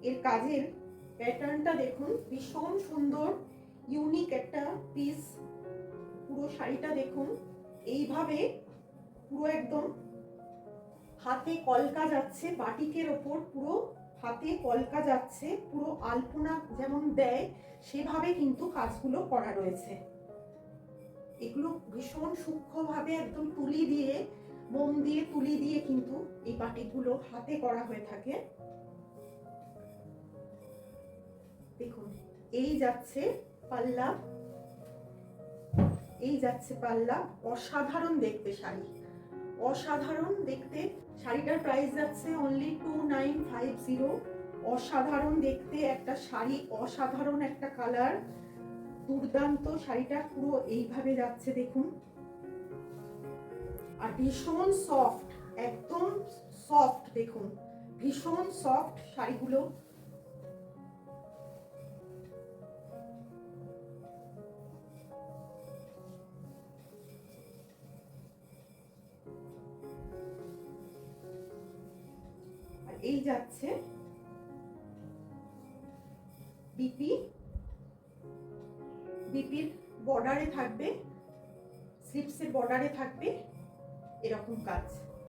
এর কাজের প্যাটার্নটা দেখুন, ভীষণ সুন্দর ইউনিক একটা পিস। পুরো শাড়িটা দেখুন, এইভাবে পুরো একদম হাতে কলকা যাচ্ছে, বাটিকের ওপর পুরো হাতে কলকা যাচ্ছে, পুরো আলপনা যেমন দেয় সেভাবে কিন্তু কাজগুলো করা রয়েছে। এগুলো ভীষণ সূক্ষ্মভাবে একদম তুলি দিয়ে, মোম দিয়ে তুলি দিয়ে কিন্তু এই বাটিকগুলো হাতে করা হয়ে থাকে। দেখুন, এই যাচ্ছে পাল্লা, এই যাচ্ছে পাল্লা। অসাধারণ দেখতে শাড়ি, অসাধারণ দেখতে। শাড়িটার প্রাইস যাচ্ছে অনলি 2950। অসাধারণ দেখতে একটা শাড়ি, অসাধারণ একটা কালার, দুর্দান্ত শাড়িটা পুরো এইভাবে যাচ্ছে দেখুন। আর ভীষণ সফট, একদম সফট, দেখুন ভীষণ সফট শাড়িগুলো। আর এই যাচ্ছে বিপি, বিপির বর্ডারে থাকবে, স্লিপসের বর্ডারে থাকবে এরকম কাজ।